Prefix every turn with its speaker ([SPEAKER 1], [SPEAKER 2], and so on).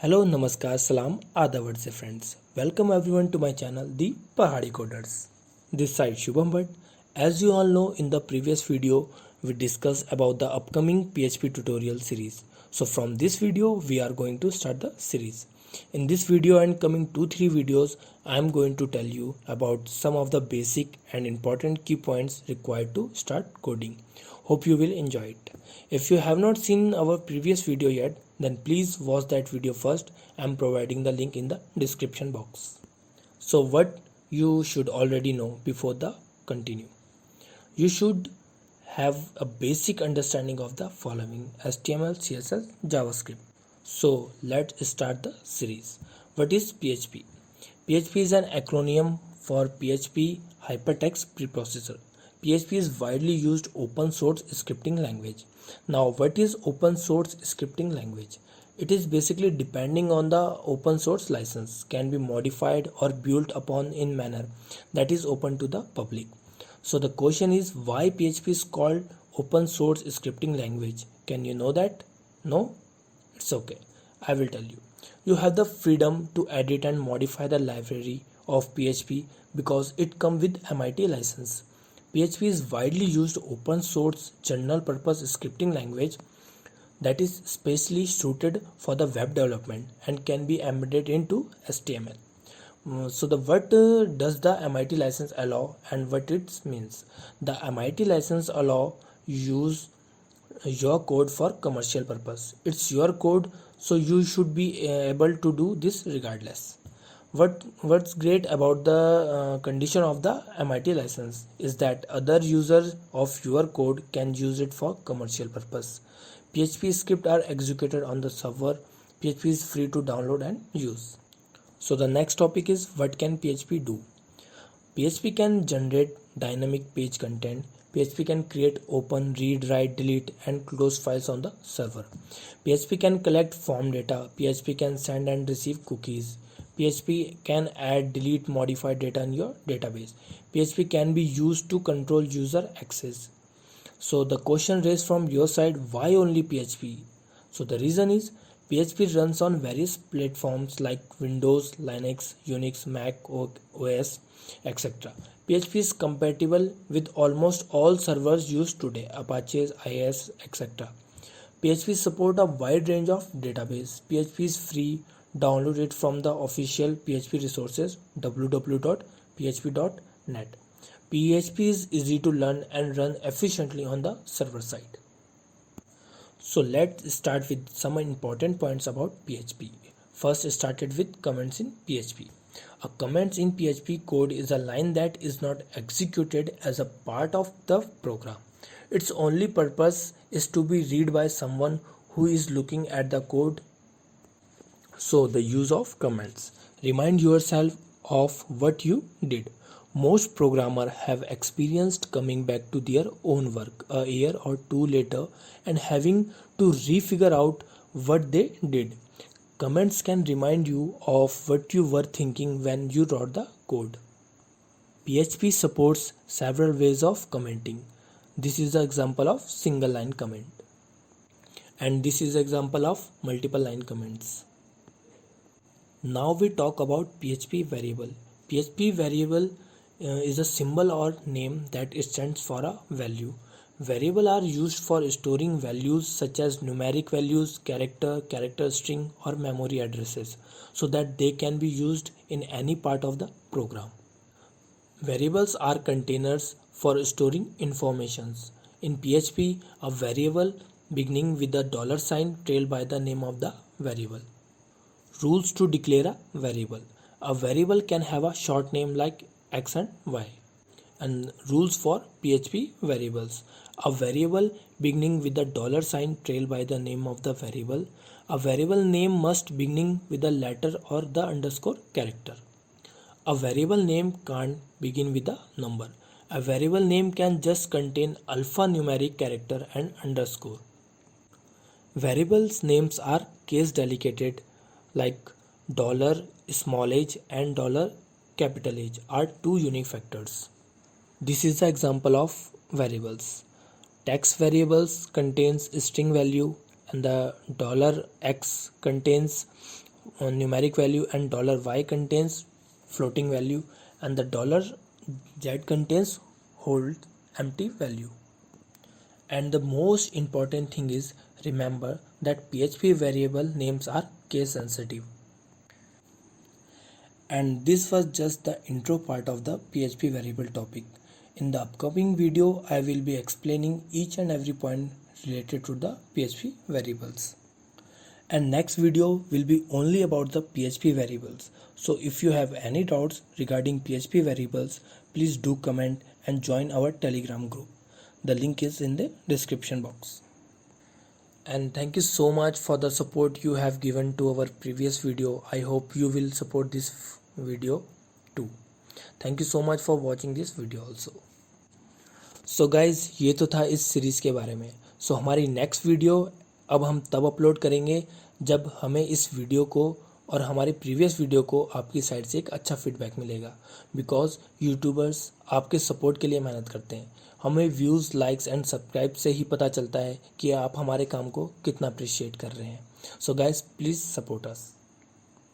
[SPEAKER 1] Hello, Namaskar, Salam, Adawad se friends. Welcome everyone to my channel, The Pahadi Coders. This side Shubham Bhatt. As you all know, in the previous video, we discussed about the upcoming PHP tutorial series. So from this video, we are going to start the series. In this video and coming 2-3 videos, I am going to tell you about some of the basic and important key points required to start coding. Hope you will enjoy it. If you have not seen our previous video yet, then please watch that video first. I am providing the link in the description box. So what you should already know before the continue. You should have a basic understanding of the following: HTML, CSS, JavaScript. So let's start the series. What is PHP? PHP is an acronym for PHP Hypertext Preprocessor. PHP is widely used open source scripting language. Now, what is open source scripting language? It is basically depending on the open source license, can be modified or built upon in manner that is open to the public. So the question is, why PHP is called open source scripting language? Can you know that? No? It's okay. I will tell you. You have the freedom to edit and modify the library of PHP because it comes with MIT license. PHP is widely used open source general purpose scripting language that is specially suited for the web development and can be embedded into HTML. So the what does the MIT license allow and what it means? The MIT license allow use your code for commercial purpose. It's your code, so you should be able to do this regardless. What's great about the condition of the MIT license is that other users of your code can use it for commercial purpose. PHP scripts are executed on the server. PHP is free to download and use. So the next topic is, what can PHP do? PHP can generate dynamic page content. PHP can create, open, read, write, delete and close files on the server. PHP can collect form data. PHP can send and receive cookies. PHP can add, delete, modify data in your database. PHP can be used to control user access. So the question raised from your side, why only PHP? So the reason is, PHP runs on various platforms like Windows, Linux, Unix, Mac OS, etc. PHP is compatible with almost all servers used today, Apache, IIS, etc. PHP support a wide range of database. PHP is free. Download it from the official PHP resources www.php.net. PHP is easy to learn and run efficiently on the server side. So let's start with some important points about PHP. First, started with comments in PHP. A comment in PHP code is a line that is not executed as a part of the program. Its only purpose is to be read by someone who is looking at the code. So the use of comments. Remind yourself of what you did. Most programmers have experienced coming back to their own work a year or two later and having to refigure out what they did. Comments can remind you of what you were thinking when you wrote the code. PHP supports several ways of commenting. This is the example of single line comment. And this is example of multiple line comments. Now we talk about PHP variable. PHP variable is a symbol or name that stands for a value. Variables are used for storing values such as numeric values, character string or memory addresses so that they can be used in any part of the program. Variables are containers for storing informations. In PHP, a variable beginning with a $sign trailed by the name of the variable. Rules to declare a variable. A variable can have a short name like X and Y. And rules for PHP variables. A variable beginning with a $sign trailed by the name of the variable. A variable name must begin with a letter or the underscore character. A variable name can't begin with a number. A variable name can just contain alphanumeric character and underscore. Variables names are case delicate, like $small h and $capital H are two unique factors. This is the example of variables. Text variables contains string value and the $x contains numeric value, and $y contains floating value, and the $z contains hold empty value. And the most important thing is, remember that PHP variable names are case sensitive. And this was just the intro part of the PHP variable topic. In the upcoming video, I will be explaining each and every point related to the PHP variables. And next video will be only about the PHP variables. So if you have any doubts regarding PHP variables, please do comment and join our Telegram group. The link is in the description box. And thank you so much for the support you have given to our previous video. I hope you will support this video too. Thank you so much for watching this video also. So guys, ये तो था इस series के बारे में. So हमारी next video अब हम तब अपलोड करेंगे जब हमें इस वीडियो को और हमारे प्रीवियस वीडियो को आपकी साइड से एक अच्छा फीडबैक मिलेगा. बिकॉज यूट्यूबर्स आपके सपोर्ट के लिए मेहनत करते हैं. हमें व्यूज़, लाइक्स एंड सब्सक्राइब से ही पता चलता है कि आप हमारे काम को कितना अप्रिशिएट कर रहे हैं. So guys, please support us.